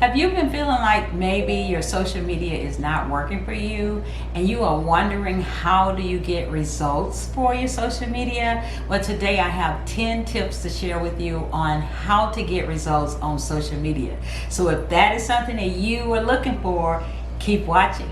Have you been feeling like maybe your social media is not working for you and you are wondering how do you get results for your social media? Well, today I have 10 tips to share with you on how to get results on social media. So if that is something that you are looking for, keep watching.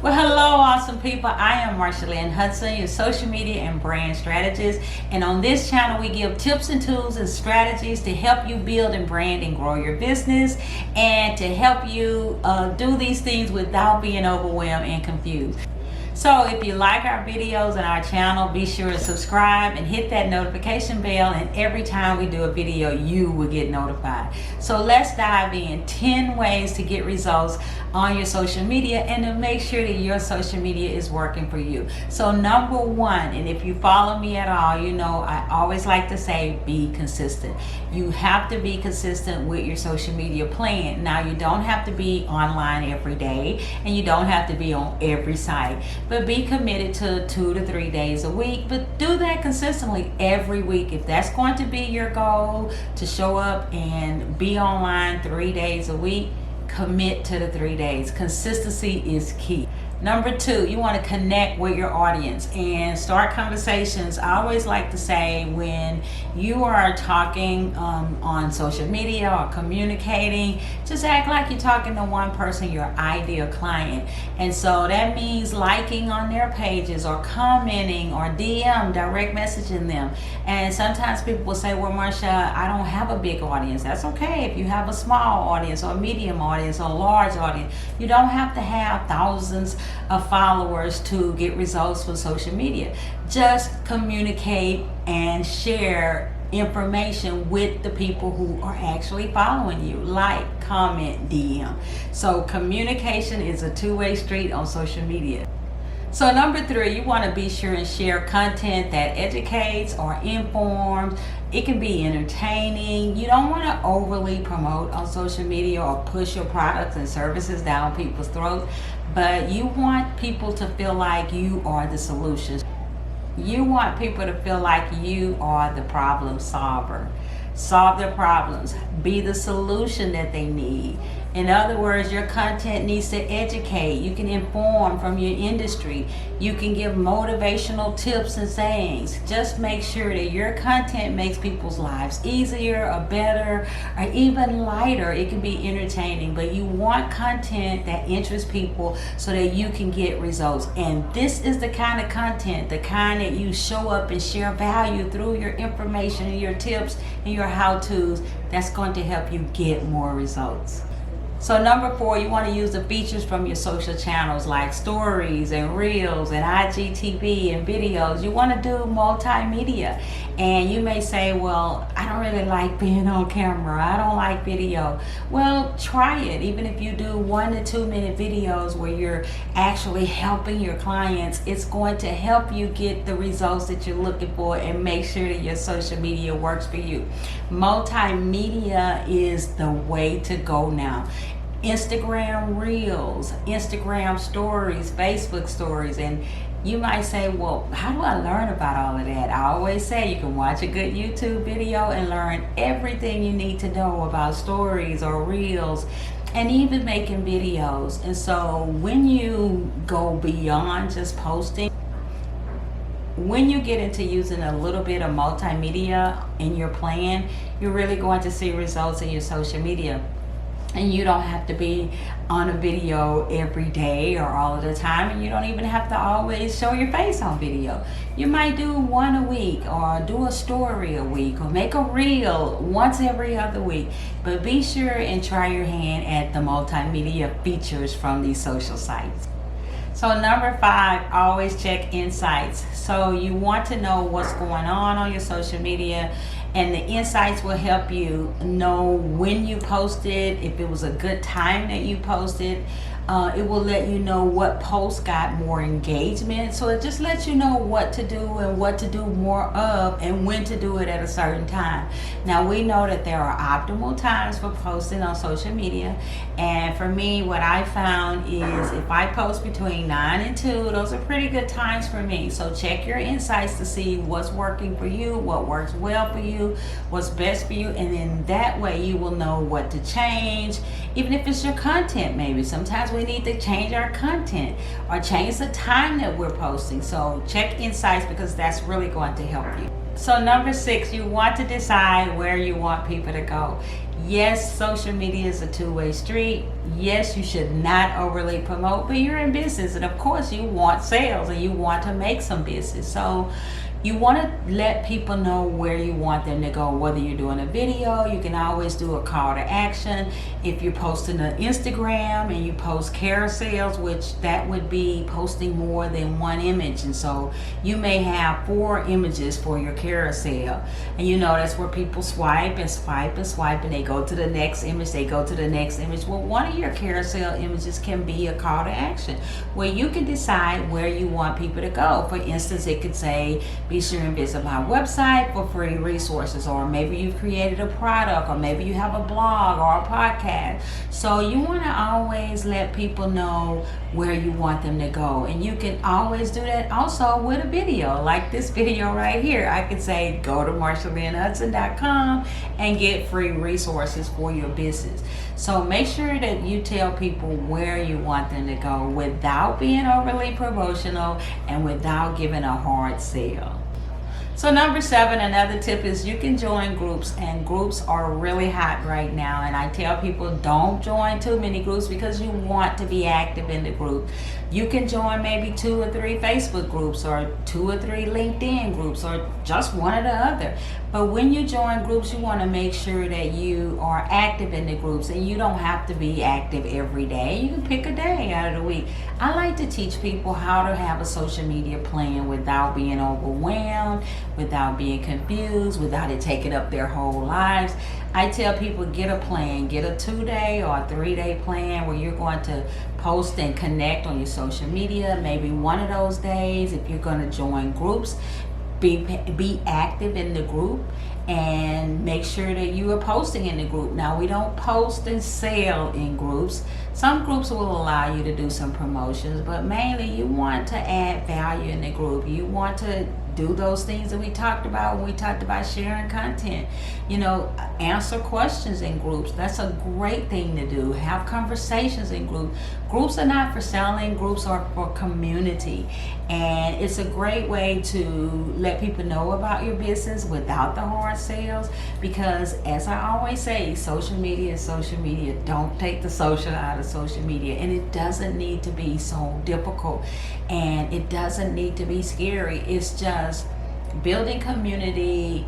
Well, hello, awesome people. I am Marsha, Lynn, Hudson, your social media and brand strategist. And on this channel, we give tips and tools and strategies to help you build and brand and grow your business and to help you do these things without being overwhelmed and confused. So if you like our videos on our channel, be sure to subscribe and hit that notification bell, and every time we do a video, you will get notified. So let's dive in. 10 ways to get results on your social media and to make sure that your social media is working for you. So number one, and if you follow me at all, you know I always like to say be consistent. You have to be consistent with your social media plan. Now, you don't have to be online every day and you don't have to be on every site, but be committed to 2 to 3 days a week. But do that consistently every week. If that's going to be your goal, to show up and be online 3 days a week, commit to the 3 days. Consistency is key. Number two, you want to connect with your audience and start conversations. I always like to say when you are talking on social media or communicating, just act like you're talking to one person, your ideal client. And so that means liking on their pages or commenting or DM, direct messaging them. And sometimes people will say, well, Marsha, I don't have a big audience. That's okay. If you have a small audience or a medium audience or a large audience, you don't have to have thousands of followers to get results from social media. Just communicate and share information with the people who are actually following you. Like, comment, DM. So communication is a two-way street on social media. So number three, you want to be sure and share content that educates or informs. It can be entertaining. You don't want to overly promote on social media or push your products and services down people's throats, but you want people to feel like you are the solution. You want people to feel like you are the problem solver. Solve their problems. Be the solution that they need. In other words, your content needs to educate. You can inform from your industry. You can give motivational tips and sayings. Just make sure that your content makes people's lives easier or better or even lighter. It can be entertaining, but you want content that interests people so that you can get results. And this is the kind of content, the kind that you show up and share value through your information and your tips and your how-tos, that's going to help you get more results. So number four, you want to use the features from your social channels like stories and reels and IGTV and videos. You want to do multimedia. And you may say, well, I don't really like being on camera. I don't like video. Well, try it. Even if you do 1 to 2 minute videos where you're actually helping your clients, it's going to help you get the results that you're looking for and make sure that your social media works for you. Multimedia is the way to go now. Instagram Reels, Instagram Stories, Facebook Stories. And you might say, well, how do I learn about all of that? I always say you can watch a good YouTube video and learn everything you need to know about stories or reels and even making videos. And so when you go beyond just posting, when you get into using a little bit of multimedia in your plan, you're really going to see results in your social media. And you don't have to be on a video every day or all of the time, and you don't even have to always show your face on video. You might do one a week or do a story a week or make a reel once every other week. But be sure and try your hand at the multimedia features from these social sites. So number five, always check insights. So you want to know what's going on your social media, and the insights will help you know when you posted, if it was a good time that you posted, It will let you know what posts got more engagement. So it just lets you know what to do and what to do more of and when to do it at a certain time. Now we know that there are optimal times for posting on social media. And for me, what I found is if I post between 9 and 2, those are pretty good times for me. So check your insights to see what's working for you, what works well for you, what's best for you. And then that way you will know what to change. Even if it's your content, maybe sometimes we need to change our content or change the time that we're posting. So check insights because that's really going to help you. So number 6, you want to decide where you want people to go. Yes, social media is a two-way street. Yes, you should not overly promote, but you're in business, and of course you want sales and you want to make some business. So you want to let people know where you want them to go. Whether you're doing a video, you can always do a call to action. If you're posting on Instagram and you post carousels, which that would be posting more than one image, and so you may have 4 images for your carousel, and you know that's where people swipe and swipe and swipe, and they go to the next image, they go to the next image. Well, one of your carousel images can be a call to action where you can decide where you want people to go. For instance, it could say, be sure and visit my website for free resources, or maybe you've created a product, or maybe you have a blog or a podcast. So you want to always let people know where you want them to go, and you can always do that also with a video like this video right here. I could say go to MarshaLynnHudson.com and get free resources for your business. So make sure that you tell people where you want them to go without being overly promotional and without giving a hard sell. So number 7, another tip is you can join groups, and groups are really hot right now. And I tell people don't join too many groups because you want to be active in the group. You can join maybe 2 or 3 Facebook groups, or 2 or 3 LinkedIn groups, or just one or the other. But when you join groups, you want to make sure that you are active in the groups, and you don't have to be active every day. You can pick a day out of the week. I like to teach people how to have a social media plan without being overwhelmed, without being confused, without it taking up their whole lives. I tell people get a plan, get a 2-day or a 3-day plan where you're going to post and connect on your social media. Maybe one of those days, if you're going to join groups, be active in the group and make sure that you are posting in the group. Now, we don't post and sell in groups. Some groups will allow you to do some promotions, but mainly you want to add value in the group. You want to do those things that we talked about when we talked about sharing content. You know, answer questions in groups. That's a great thing to do. Have conversations in groups. Groups are not for selling. Groups are for community. And it's a great way to let people know about your business without the hard sales, because as I always say, social media is social media. Don't take the social out of social media. And it doesn't need to be so difficult, and it doesn't need to be scary. It's just building community,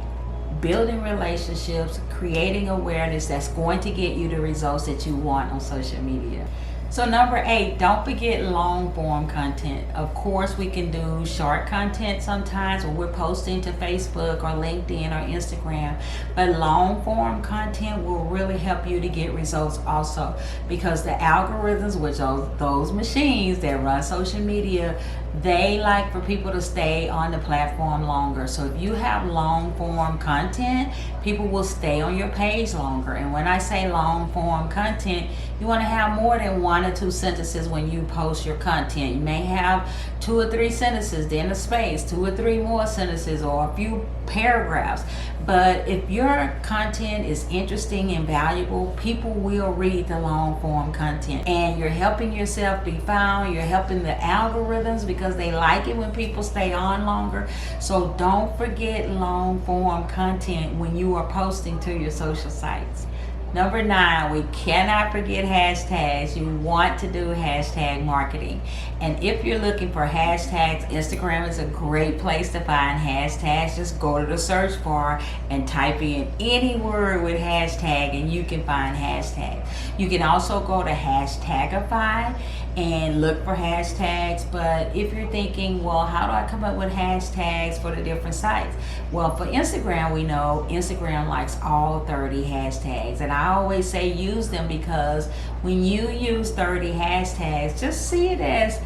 building relationships, creating awareness that's going to get you the results that you want on social media. So number 8, don't forget long form content. Of course, we can do short content sometimes when we're posting to Facebook or LinkedIn or Instagram, but long form content will really help you to get results also, because the algorithms, which are those machines that run social media, they like for people to stay on the platform longer. So if you have long form content, people will stay on your page longer. And when I say long form content, you want to have more than 1 or 2 sentences when you post your content. You may have 2 or 3 sentences, then a space, 2 or 3 more sentences, or a few paragraphs. But if your content is interesting and valuable, people will read the long form content. And you're helping yourself be found. You're helping the algorithms because they like it when people stay on longer. So don't forget long form content when you are posting to your social sites. Number 9, we cannot forget hashtags. You want to do hashtag marketing. And if you're looking for hashtags, Instagram is a great place to find hashtags. Just go to the search bar and type in any word with hashtag and you can find hashtags. You can also go to Hashtagify and look for hashtags. But if you're thinking, well, how do I come up with hashtags for the different sites? Well, for Instagram, we know Instagram likes all 30 hashtags. And I I always say use them, because when you use 30 hashtags, just see it as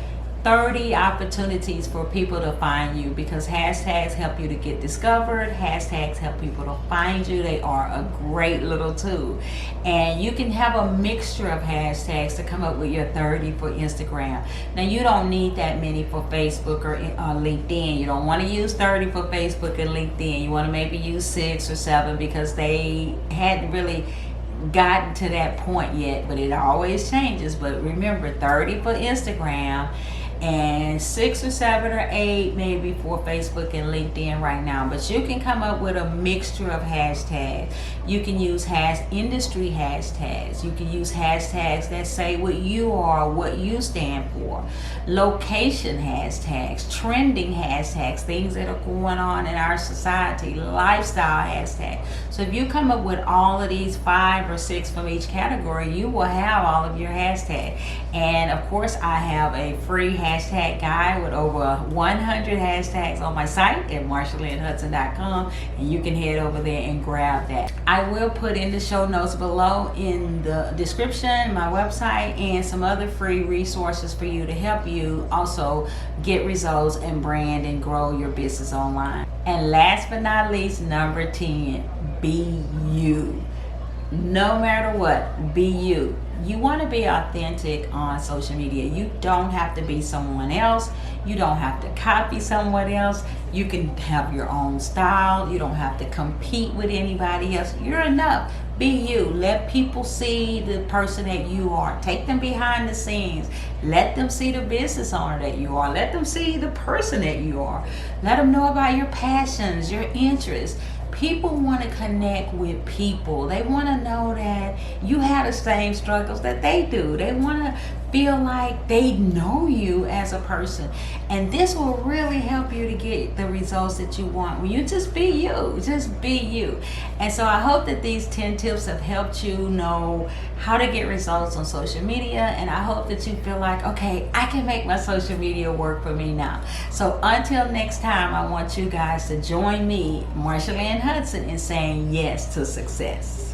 30 opportunities for people to find you, because hashtags help you to get discovered. Hashtags help people to find you. They are a great little tool. And you can have a mixture of hashtags to come up with your 30 for Instagram. Now, you don't need that many for Facebook or LinkedIn. You don't want to use 30 for Facebook and LinkedIn. You want to maybe use 6 or 7, because they hadn't really gotten to that point yet, but it always changes. But remember, 30 for Instagram and 6 or 7 or 8 maybe for Facebook and LinkedIn right now. But you can come up with a mixture of hashtags. You can use industry hashtags. You can use hashtags that say what you are, what you stand for. Location hashtags, trending hashtags, things that are going on in our society, lifestyle hashtags. So if you come up with all of these 5 or 6 from each category, you will have all of your hashtags. And of course, I have a free hashtag guide with over 100 hashtags on my site at marshalynhudson.com, and you can head over there and grab that. I will put in the show notes below in the description my website and some other free resources for you to help you also get results and brand and grow your business online. And last but not least, number 10, be you. No matter what, be you. You want to be authentic on social media. You don't have to be someone else. You don't have to copy someone else. You can have your own style. You don't have to compete with anybody else. You're enough. Be you. Let people see the person that you are. Take them behind the scenes. Let them see the business owner that you are. Let them see the person that you are. Let them know about your passions, your interests. People want to connect with people. They want to know that you have the same struggles that they do. They want to feel like they know you as a person. And this will really help you to get the results that you want when you just be you. Just be you. And so I hope that these 10 tips have helped you know how to get results on social media. And I hope that you feel like, okay, I can make my social media work for me now. So until next time, I want you guys to join me, Marsha Lynn Hudson, in saying yes to success.